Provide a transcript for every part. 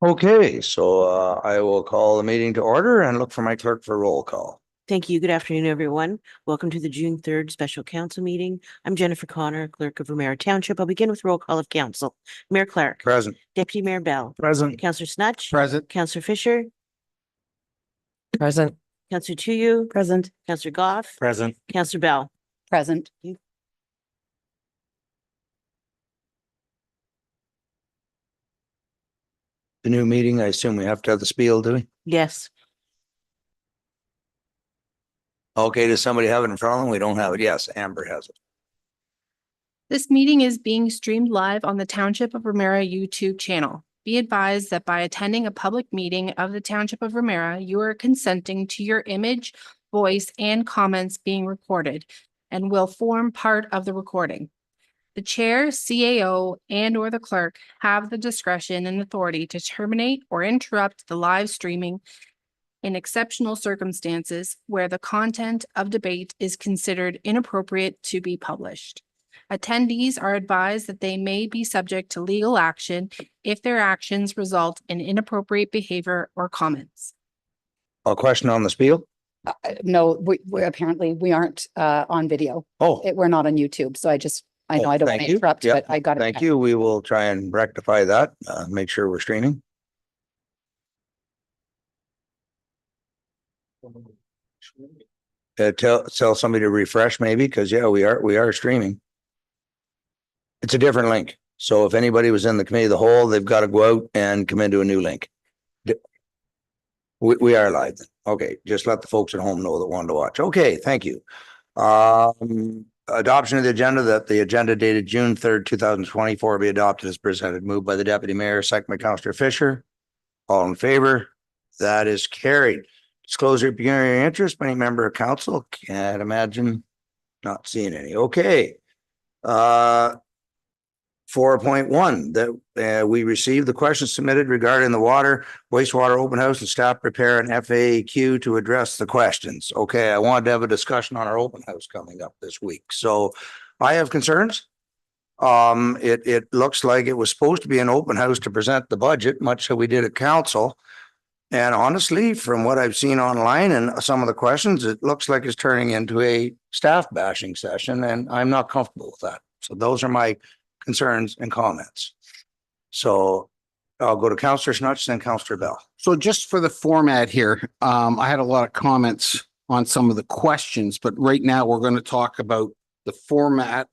Okay, so I will call the meeting to order and look for my clerk for roll call. Thank you. Good afternoon, everyone. Welcome to the June 3rd Special Council meeting. I'm Jennifer Connor, Clerk of Ramara Township. I'll begin with roll call of council. Mayor Clark. Present. Deputy Mayor Bell. Present. Councillor Snutch. Present. Councillor Fisher. Present. Councillor Tuyu. Present. Councillor Goff. Present. Councillor Bell. Present. The new meeting, I assume we have to have the spiel, do we? Yes. Okay, does somebody have it in front of them? We don't have it. Yes, Amber has it. This meeting is being streamed live on the Township of Ramara YouTube channel. Be advised that by attending a public meeting of the Township of Ramara, you are consenting to your image, voice, and comments being recorded and will form part of the recording. The chair, CAO, and/or the clerk have the discretion and authority to terminate or interrupt the live streaming in exceptional circumstances where the content of debate is considered inappropriate to be published. Attendees are advised that they may be subject to legal action if their actions result in inappropriate behavior or comments. A question on the spiel? No, we apparently we aren't on video. Oh, We're not on YouTube. So I know I don't want thank to you. interrupt, Yep, but I got it. thank you. We will try and rectify that, make sure we're streaming. Tell somebody to refresh maybe, because yeah, we are streaming. It's a different link. So if anybody was in the committee of the whole, they've got to go out and come into a new link. We are live. Okay, just let the folks at home know that want to watch. Okay, thank you. Adoption of the agenda, that the agenda dated June 3rd, 2024 be adopted as presented. Moved by the Deputy Mayor, second by Councillor Fisher. All in favor? That is carried. Disclosure of pecuniary interest by any member of council. Can't imagine not seeing any. Okay. 4.1, that we received the questions submitted regarding the water, wastewater open house, and staff prepare an FAQ to address the questions. Okay, I wanted to have a discussion on our open house coming up this week. So I have concerns. It looks like it was supposed to be an open house to present the budget, much like we did at council. And honestly, from what I've seen online and some of the questions, it looks like it's turning into a staff bashing session, and I'm not comfortable with that. So those are my concerns and comments. So I'll go to Councillor Snutch, then Councillor Bell. So just for the format here, I had a lot of comments on some of the questions, but right now we're going to talk about the format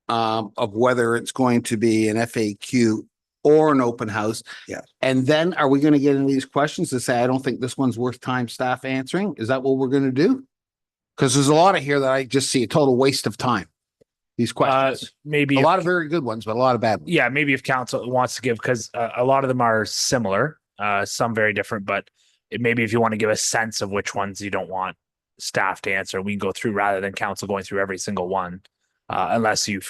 of whether it's going to be an FAQ or an open house. Yeah. And then are we going to get into these questions to say, I don't think this one's worth time staff answering? Is that what we're going to do? Because there's a lot of here that I just see a total waste of time. These questions, maybe a lot of very good ones, but a lot of bad ones. Yeah, maybe if council wants to give, because a lot of them are similar, some very different, but maybe if you want to give a sense of which ones you don't want staff to answer, we can go through rather than council going through every single one, unless you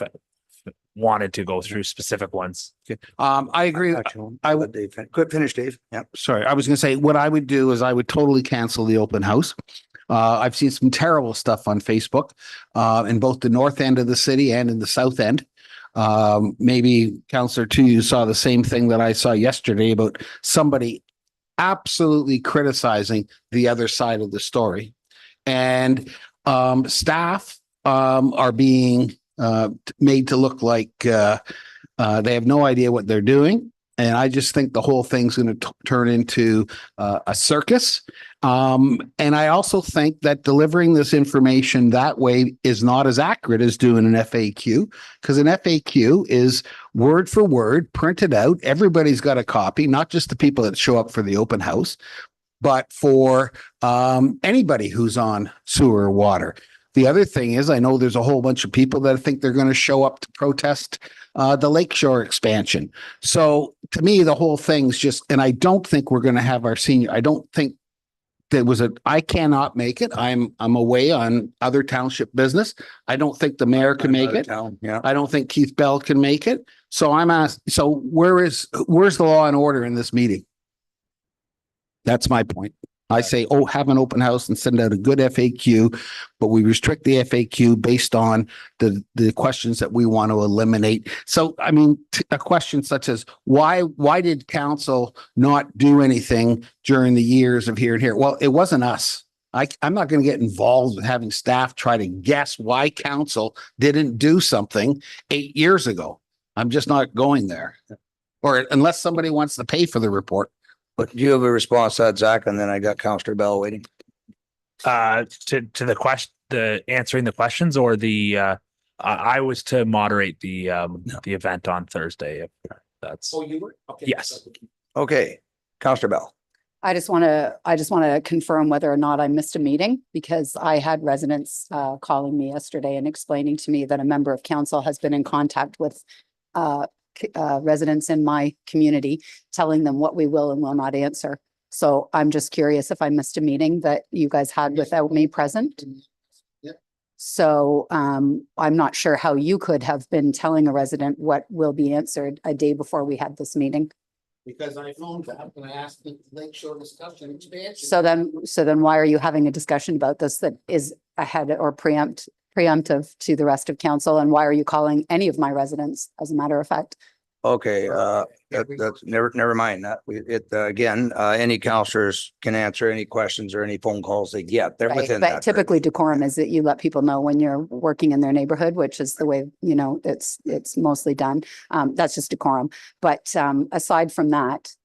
wanted to go through specific ones. Okay. I agree. I would finish, Dave. Yeah. Sorry, I was going to say what I would do is I would totally cancel the open house. I've seen some terrible stuff on Facebook in both the north end of the city and in the south end. Maybe Councillor you saw the same thing that I saw yesterday about somebody absolutely criticizing the other side of the story. And staff are being made to look like they have no idea what they're doing. And I just think the whole thing's going to turn into a circus. And I also think that delivering this information that way is not as accurate as doing an FAQ, because an FAQ is word for word printed out. Everybody's got a copy, not just the people that show up for the open house, but for anybody who's on sewer or water. The other thing is, I know there's a whole bunch of people that think they're going to show up to protest the lakeshore expansion. So to me, the whole thing's just, and I don't think we're going to have our senior, I don't think there was I cannot make it. I'm away on other township business. I don't think the mayor can make it. Yeah. I don't think Keith Bell can make it. So I'm asked, so where's the law and order in this meeting? That's my point. I say, oh, have an open house and send out a good FAQ, but we restrict the FAQ based on the questions that we want to eliminate. So, I mean, a question such as why did council not do anything during the years of here and here? Well, it wasn't us. I'm not going to get involved with having staff try to guess why council didn't do something 8 years ago. I'm just not going there. Or unless somebody wants to pay for the report. But do you have a response to that, Zach? And then I got Counselor Bell waiting. To the question, the answering the questions, or I was to moderate the event on Thursday. If that's you were? Okay. Yes. Okay, Counselor Bell. I just want to confirm whether or not I missed a meeting, because I had residents calling me yesterday and explaining to me that a member of council has been in contact with residents in my community, telling them what we will and will not answer. So I'm just curious if I missed a meeting that you guys had without me present. Yep. So I'm not sure how you could have been telling a resident what will be answered a day before we had this meeting. Because I phoned up and I asked them to make sure discussion expansion. So then why are you having a discussion about this that is ahead or preemptive to the rest of council? And why are you calling any of my residents, as a matter of fact? Okay, that's never mind that. Again, any counselors can answer any questions or any phone calls they get. They're Right, within but that. typically decorum is that you let people know when you're working in their neighborhood, which is the way, it's mostly done. That's just decorum. But aside from that,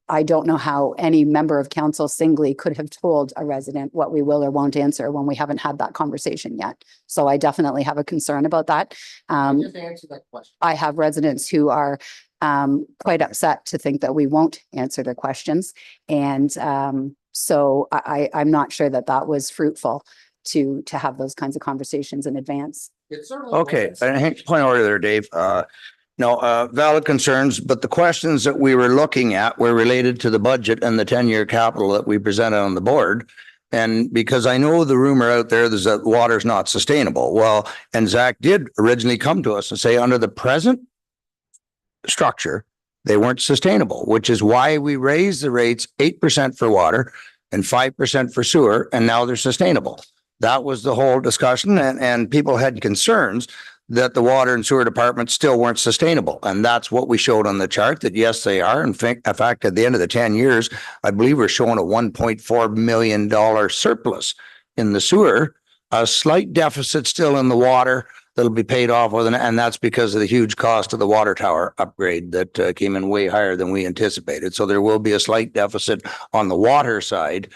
I don't know how any member of council singly could have told a resident what we will or won't answer when we haven't had that conversation yet. So I definitely have a concern about that. Just answer that question. I have residents who are quite upset to think that we won't answer their questions. And so I'm not sure that was fruitful to have those kinds of conversations in advance. It certainly Okay, was. I think point of order there, Dave. No, valid concerns, but the questions that we were looking at were related to the budget and the 10-year capital that we presented on the board. And because I know the rumor out there is that water's not sustainable. Well, and Zach did originally come to us and say under the present structure, they weren't sustainable, which is why we raised the rates 8% for water and 5% for sewer, and now they're sustainable. That was the whole discussion, and people had concerns that the water and sewer departments still weren't sustainable. And that's what we showed on the chart, that yes, they are. In fact, at the end of the 10 years, I believe we're showing a $1.4 million surplus in the sewer, a slight deficit still in the water that'll be paid off with, and that's because of the huge cost of the water tower upgrade that came in way higher than we anticipated. So there will be a slight deficit on the water side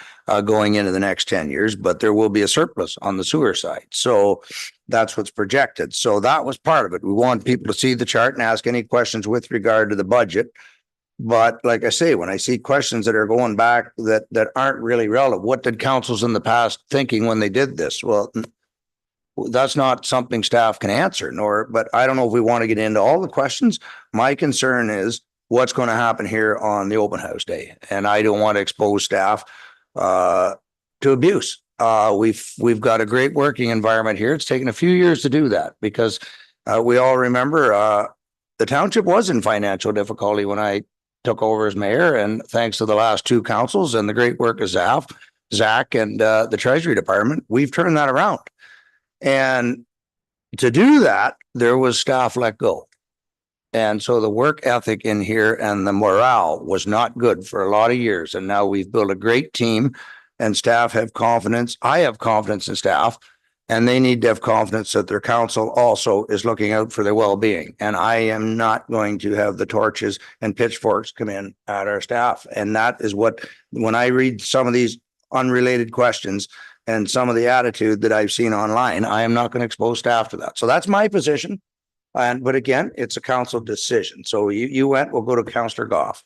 going into the next 10 years, but there will be a surplus on the sewer side. So that's what's projected. So that was part of it. We want people to see the chart and ask any questions with regard to the budget. But like I say, when I see questions that are going back that aren't really relevant, what did councils in the past thinking when they did this? Well, that's not something staff can answer, but I don't know if we want to get into all the questions. My concern is what's going to happen here on the open house day. And I don't want to expose staff to abuse. We've got a great working environment here. It's taken a few years to do that because we all remember the township was in financial difficulty when I took over as mayor, and thanks to the last two councils and the great work of Zach and the Treasury Department, we've turned that around. And to do that, there was staff let go. And so the work ethic in here and the morale was not good for a lot of years. And now we've built a great team and staff have confidence. I have confidence in staff, and they need to have confidence that their council also is looking out for their well-being. And I am not going to have the torches and pitchforks come in at our staff. And that is what, when I read some of these unrelated questions and some of the attitude that I've seen online, I am not going to expose staff to that. So that's my position. But again, it's a council decision. So you went, we'll go to Councillor Goff.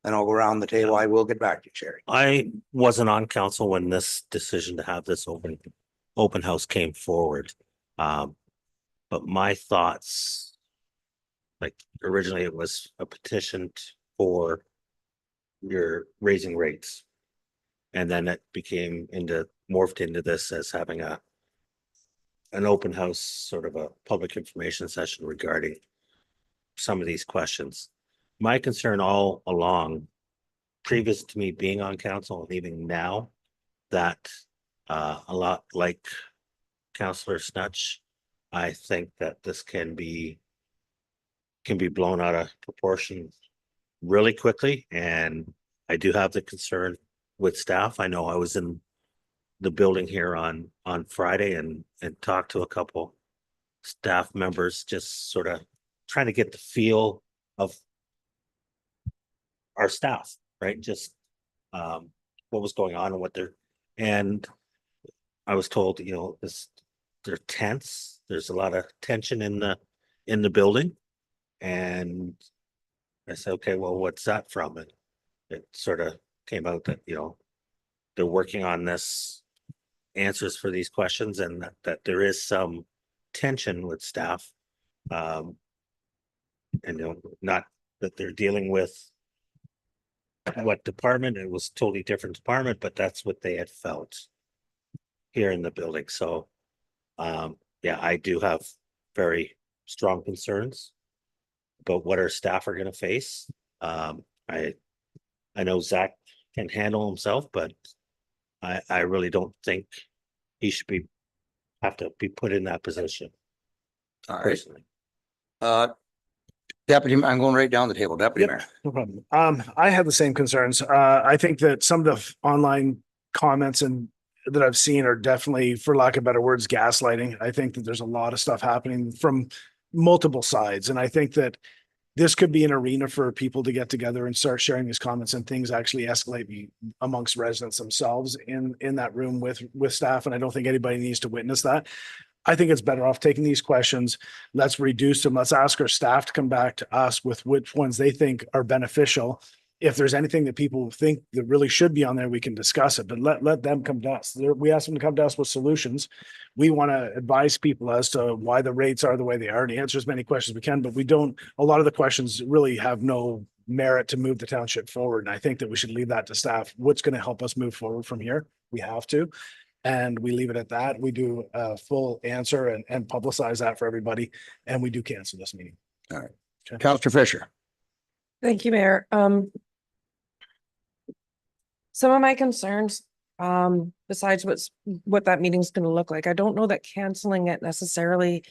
And I'll go around the table. I will get back to you, Sherry. I wasn't on council when this decision to have this open house came forward. But my thoughts, like originally it was a petition for your raising rates. And then it morphed into this as having an open house, sort of a public information session regarding some of these questions. My concern all along previous to me being on council and even now, that a lot like Councillor Snutch, I think that this can be blown out of proportion really quickly. And I do have the concern with staff. I know I was in the building here on Friday and talked to a couple staff members, just sort of trying to get the feel of our staff, right? Just what was going on and what they're, and I was told, you know, they're tense. There's a lot of tension in the building. And I said, okay, well, what's that from? And it sort of came out that, you know, they're working on this answers for these questions, and that there is some tension with staff. And you know, not that they're dealing with what department, it was totally different department, but that's what they had felt here in the building. So yeah, I do have very strong concerns about what our staff are going to face. I know Zach can handle himself, but I really don't think he should have to be put in that position All right. personally. Deputy, I'm going right down the table. Deputy Mayor. No problem. I have the same concerns. I think that some of the online comments and that I've seen are definitely, for lack of better words, gaslighting. I think that there's a lot of stuff happening from multiple sides. And I think that this could be an arena for people to get together and start sharing these comments, and things actually escalate amongst residents themselves in that room with staff. And I don't think anybody needs to witness that. I think it's better off taking these questions. Let's reduce them. Let's ask our staff to come back to us with which ones they think are beneficial. If there's anything that people think that really should be on there, we can discuss it, but let them come to us. We ask them to come to us with solutions. We want to advise people as to why the rates are the way they are and answer as many questions as we can, but we don't, a lot of the questions really have no merit to move the township forward. And I think that we should leave that to staff. What's going to help us move forward from here? We have to. And we leave it at that. We do a full answer and publicize that for everybody. And we do cancel this meeting. All right. Okay. Councillor Fisher. Thank you, Mayor. Some of my concerns, besides what that meeting's going to look like, I don't know that canceling it necessarily,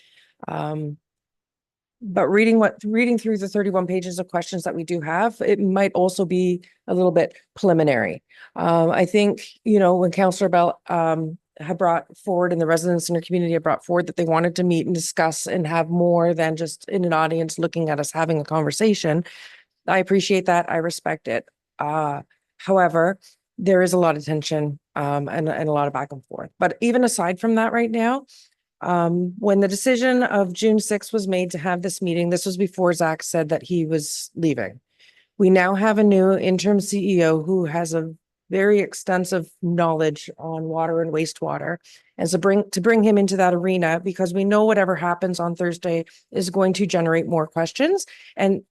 but reading through the 31 pages of questions that we do have, it might also be a little bit preliminary. I think, you know, when Councillor Bell had brought forward, and the residents in our community have brought forward, that they wanted to meet and discuss and have more than just in an audience looking at us having a conversation. I appreciate that. I respect it. However, there is a lot of tension and a lot of back and forth. But even aside from that right now, when the decision of June 6th was made to have this meeting, this was before Zach said that he was leaving. We now have a new interim CEO who has a very extensive knowledge on water and wastewater. And so to bring him into that arena, because we know whatever happens on Thursday is going to generate more questions. And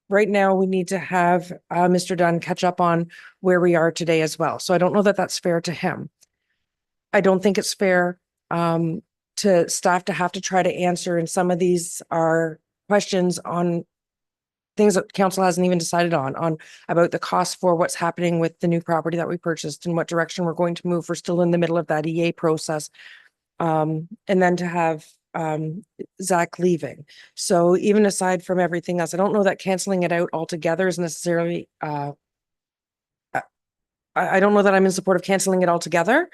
right now we need to have Mr. Dunn catch up on where we are today as well. So I don't know that that's fair to him. I don't think it's fair to staff to have to try to answer. And some of these are questions on things that council hasn't even decided on about the cost for what's happening with the new property that we purchased and what direction we're going to move. We're still in the middle of that EA process. And then to have Zach leaving. So even aside from everything else, I don't know that canceling it out altogether is necessarily, I don't know that I'm in support of canceling it altogether.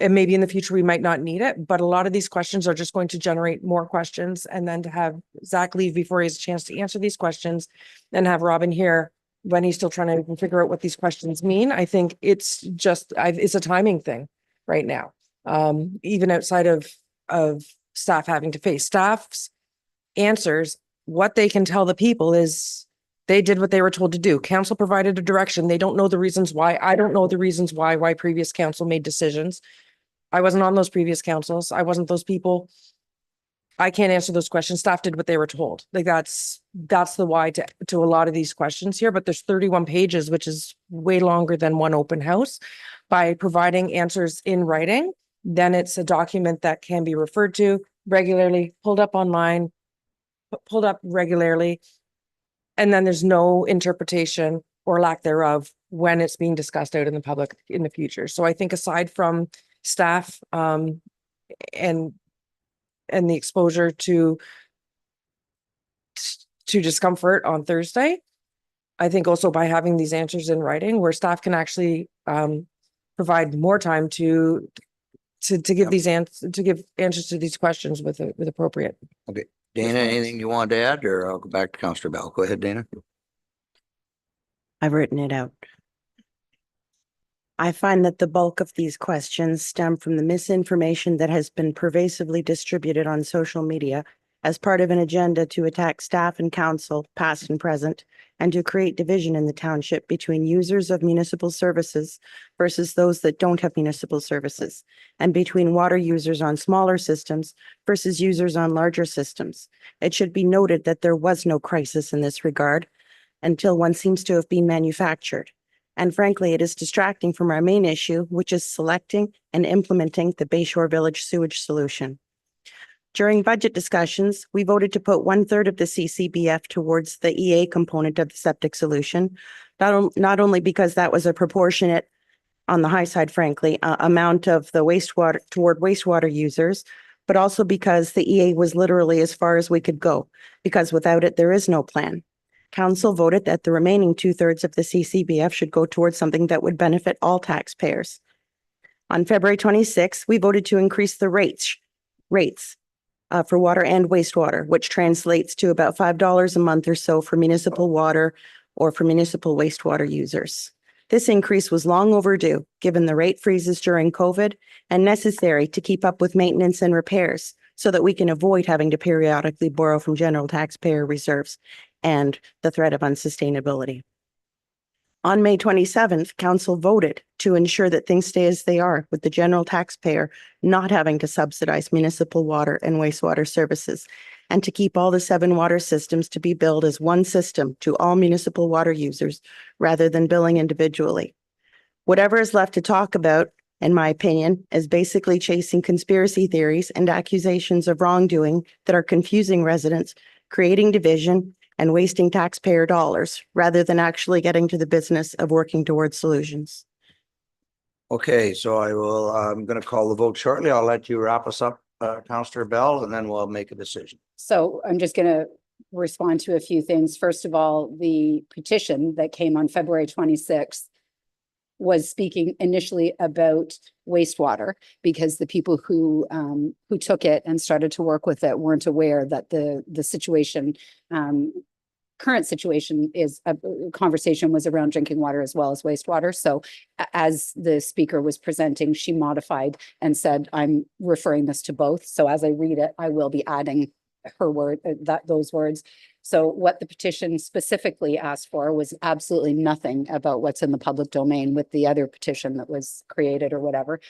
And maybe in the future we might not need it, but a lot of these questions are just going to generate more questions. And then to have Zach leave before he has a chance to answer these questions and have Robin here when he's still trying to figure out what these questions mean. I think it's just, it's a timing thing right now. Even outside of staff having to face staff's answers, what they can tell the people is they did what they were told to do. Council provided a direction. They don't know the reasons why. I don't know the reasons why previous council made decisions. I wasn't on those previous councils. I wasn't those people. I can't answer those questions. Staff did what they were told. Like that's the why to a lot of these questions here, but there's 31 pages, which is way longer than one open house. By providing answers in writing, then it's a document that can be referred to regularly, pulled up online, pulled up regularly. And then there's no interpretation or lack thereof when it's being discussed out in the public in the future. So I think aside from staff and the exposure to discomfort on Thursday, I think also by having these answers in writing where staff can actually provide more time to give these answers to these questions with appropriate. Okay, Dana, anything you want to add, or I'll go back to Councillor Bell. Go ahead, Dana. I've written it out. I find that the bulk of these questions stem from the misinformation that has been pervasively distributed on social media as part of an agenda to attack staff and council, past and present, and to create division in the township between users of municipal services versus those that don't have municipal services, and between water users on smaller systems versus users on larger systems. It should be noted that there was no crisis in this regard until one seems to have been manufactured. And frankly, it is distracting from our main issue, which is selecting and implementing the Bayshore Village sewage solution. During budget discussions, we voted to put 1/3 of the CCBF towards the EA component of the septic solution, not only because that was a proportionate, on the high side, frankly, amount of the wastewater toward wastewater users, but also because the EA was literally as far as we could go, because without it, there is no plan. Council voted that the remaining 2/3 of the CCBF should go towards something that would benefit all taxpayers. On February 26th, we voted to increase the rates for water and wastewater, which translates to about $5 a month or so for municipal water or for municipal wastewater users. This increase was long overdue, given the rate freezes during COVID, and necessary to keep up with maintenance and repairs so that we can avoid having to periodically borrow from general taxpayer reserves and the threat of unsustainability. On May 27th, Council voted to ensure that things stay as they are, with the general taxpayer not having to subsidize municipal water and wastewater services, and to keep all the 7 water systems to be billed as one system to all municipal water users rather than billing individually. Whatever is left to talk about, in my opinion, is basically chasing conspiracy theories and accusations of wrongdoing that are confusing residents, creating division, and wasting taxpayer dollars rather than actually getting to the business of working towards solutions. Okay, so I'm going to call the vote shortly. I'll let you wrap us up, Councillor Bell, and then we'll make a decision. So I'm just going to respond to a few things. First of all, the petition that came on February 26th was speaking initially about wastewater, because the people who took it and started to work with it weren't aware that the situation, current situation is a conversation was around drinking water as well as wastewater. So as the speaker was presenting, she modified and said, I'm referring this to both. So as I read it, I will be adding her word, those words. So what the petition specifically asked for was absolutely nothing about what's in the public domain with the other petition that was created or whatever.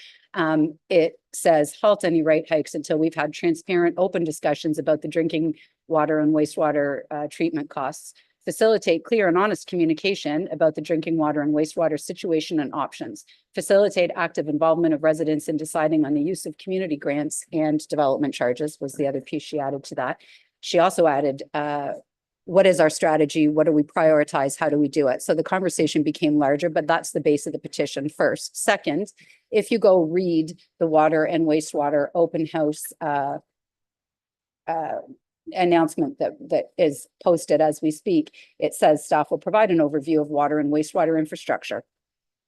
It says halt any rate hikes until we've had transparent, open discussions about the drinking water and wastewater treatment costs. Facilitate clear and honest communication about the drinking water and wastewater situation and options. Facilitate active involvement of residents in deciding on the use of community grants and development charges was the other piece she added to that. She also added, what is our strategy? What do we prioritize? How do we do it? So the conversation became larger, but that's the base of the petition first. Second, if you go read the water and wastewater open house announcement that is posted as we speak, it says staff will provide an overview of water and wastewater infrastructure,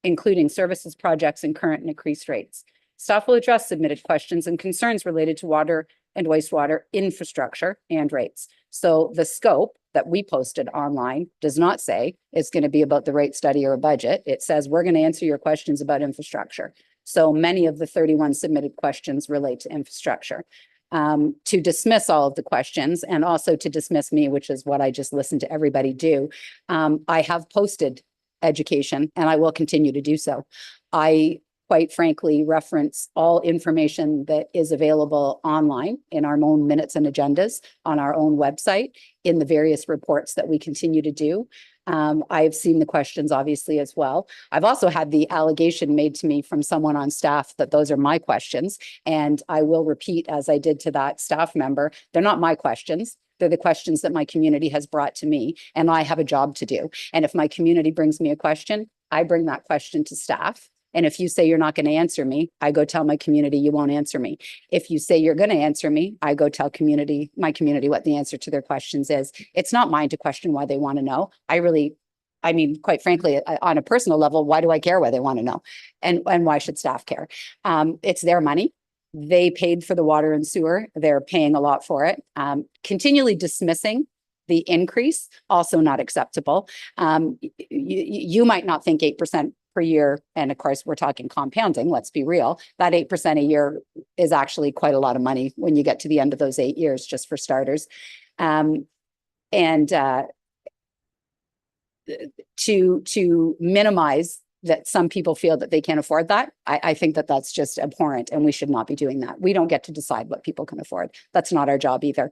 including services, projects, and current and increased rates. Staff will address submitted questions and concerns related to water and wastewater infrastructure and rates. So the scope that we posted online does not say it's going to be about the rate study or a budget. It says we're going to answer your questions about infrastructure. So many of the 31 submitted questions relate to infrastructure. To dismiss all of the questions and also to dismiss me, which is what I just listened to everybody do, I have posted education and I will continue to do so. I quite frankly reference all information that is available online in our own minutes and agendas on our own website in the various reports that we continue to do. I've seen the questions obviously as well. I've also had the allegation made to me from someone on staff that those are my questions. And I will repeat, as I did to that staff member, they're not my questions. They're the questions that my community has brought to me, and I have a job to do. And if my community brings me a question, I bring that question to staff. And if you say you're not going to answer me, I go tell my community you won't answer me. If you say you're going to answer me, I go tell my community what the answer to their questions is. It's not mine to question why they want to know. I mean, quite frankly, on a personal level, why do I care why they want to know? And why should staff care? It's their money. They paid for the water and sewer. They're paying a lot for it. Continually dismissing the increase, also not acceptable. You might not think 8% per year, and of course, we're talking compounding, let's be real, that 8% a year is actually quite a lot of money when you get to the end of those 8 years, just for starters. To minimize that some people feel that they can't afford that, I think that that's just abhorrent, and we should not be doing that. We don't get to decide what people can afford. That's not our job either.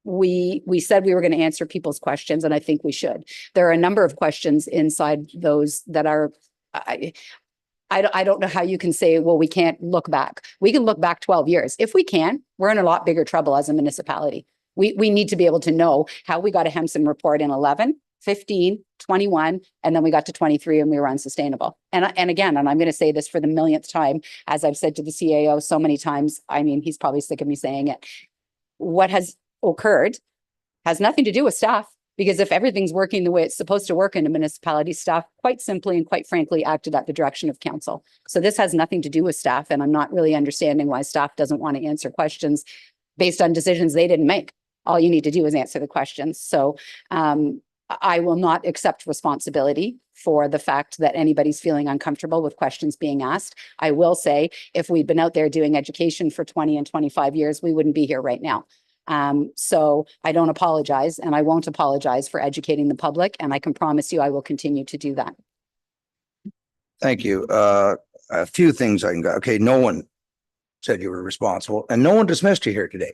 We said we were going to answer people's questions, and I think we should. There are a number of questions inside those that are, I don't know how you can say, well, we can't look back. We can look back 12 years. If we can, we're in a lot bigger trouble as a municipality. We need to be able to know how we got a Hemson report in 11, 15, 21, and then we got to 23 and we were unsustainable. And again, and I'm going to say this for the millionth time, as I've said to the CAO so many times, I mean, he's probably sick of me saying it. What has occurred has nothing to do with staff, because if everything's working the way it's supposed to work in a municipality, staff quite simply and quite frankly acted at the direction of council. So this has nothing to do with staff, and I'm not really understanding why staff doesn't want to answer questions based on decisions they didn't make. All you need to do is answer the questions. So I will not accept responsibility for the fact that anybody's feeling uncomfortable with questions being asked. I will say, if we'd been out there doing education for 20 and 25 years, we wouldn't be here right now. So I don't apologize, and I won't apologize for educating the public, and I can promise you I will continue to do that. Thank you. A few things I can go. Okay, no one said you were responsible, and no one dismissed you here today.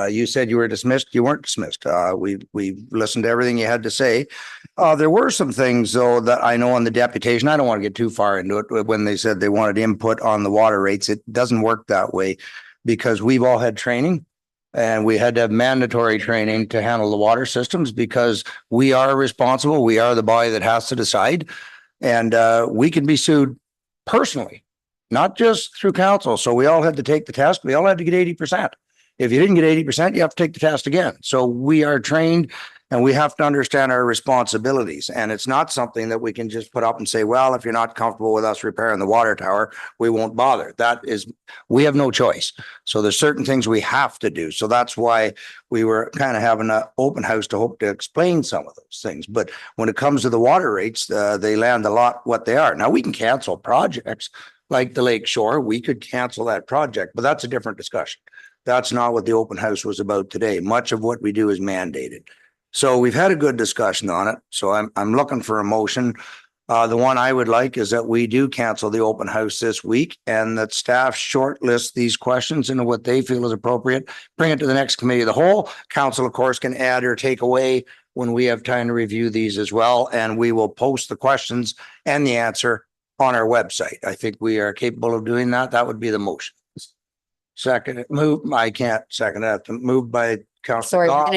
You said you were dismissed. You weren't dismissed. We listened to everything you had to say. There were some things, though, that I know on the deputation. I don't want to get too far into it. When they said they wanted input on the water rates, it doesn't work that way, because we've all had training, and we had to have mandatory training to handle the water systems, because we are responsible. We are the body that has to decide, and we can be sued personally, not just through council. So we all had to take the test. We all had to get 80%. If you didn't get 80%, you have to take the test again. So we are trained, and we have to understand our responsibilities. And it's not something that we can just put up and say, well, if you're not comfortable with us repairing the water tower, we won't bother. We have no choice. So there's certain things we have to do. So that's why we were kind of having an open house to hope to explain some of those things. But when it comes to the water rates, they land a lot what they are. Now, we can cancel projects like the Lake Shore. We could cancel that project, but that's a different discussion. That's not what the open house was about today. Much of what we do is mandated. So we've had a good discussion on it. So I'm looking for a motion. The one I would like is that we do cancel the open house this week, and that staff shortlist these questions into what they feel is appropriate. Bring it to the next committee of the whole. Council, of course, can add or take away when we have time to review these as well. And we will post the questions and the answer on our website. I think we are capable of doing that. That would be the motion. Second, I can't second that. Moved by Councillor Sorry, Goff.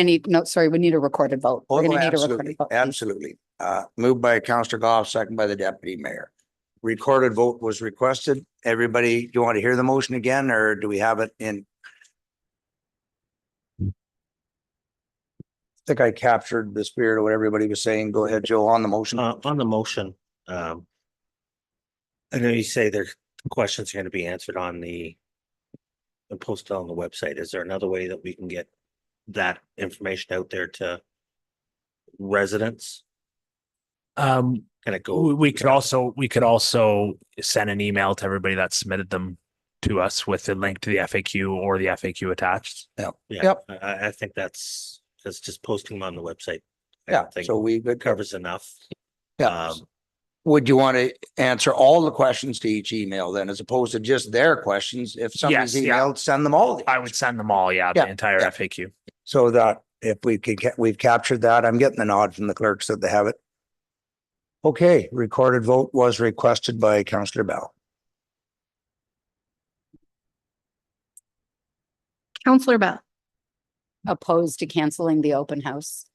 we need a recorded vote. We're Oh, going to need a absolutely, recorded vote. absolutely. Moved by Councillor Goff, second by the deputy mayor. Recorded vote was requested. Everybody, do you want to hear the motion again, or do we have it in? I think I captured the spirit of what everybody was saying. Go ahead, Joe, on the motion. On the motion, I know you say there's questions are going to be answered on and posted on the website. Is there another way that we can get that information out there to residents? Can it go? We could also send an email to everybody that submitted them to us with a link to the FAQ or the FAQ attached. Yeah, Yep. I think that's just posting them on the website. Yeah, so we could covers enough. Yeah. Would you want to answer all the questions to each email then, as opposed to just their questions? If somebody's Yes, yeah. emailed, send them all. I would send them all. Yeah, the entire FAQ. So that if we could we've captured that. I'm getting the nod from the clerks that they have it. Okay, recorded vote was requested by Councillor Bell. Counselor Bell, opposed to canceling the open house.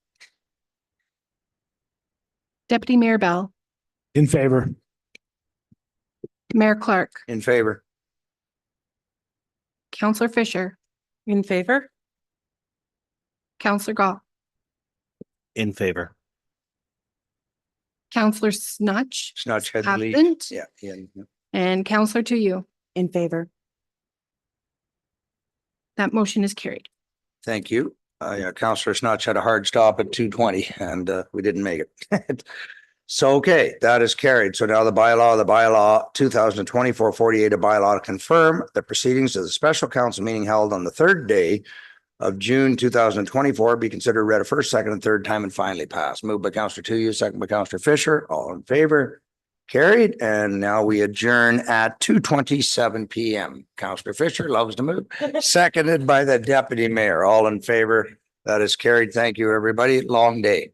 Deputy Mayor Bell, In favor. Mayor Clark, In favor. Counselor Fisher, In favor? Counselor Gall, In favor. Counselor Snutch, Snutch had to leave. absent, Yeah. Yeah. and Counselor Tuyu. In favor. That motion is carried. Thank you. Yeah, Counselor Snutch had a hard stop at 2:20 and we didn't make it. So, okay, that is carried. So now the bylaw 2024-48, a bylaw to confirm the proceedings of the special council meeting held on the third day of June 2024 be considered read a first, second, and third time and finally passed. Moved by Counselor Tuyu, second by Counselor Fisher. All in favor? Carried. And now we adjourn at 2:27 PM. Counselor Fisher loves to move. Seconded by the deputy mayor. All in favor? That is carried. Thank you, everybody. Long day.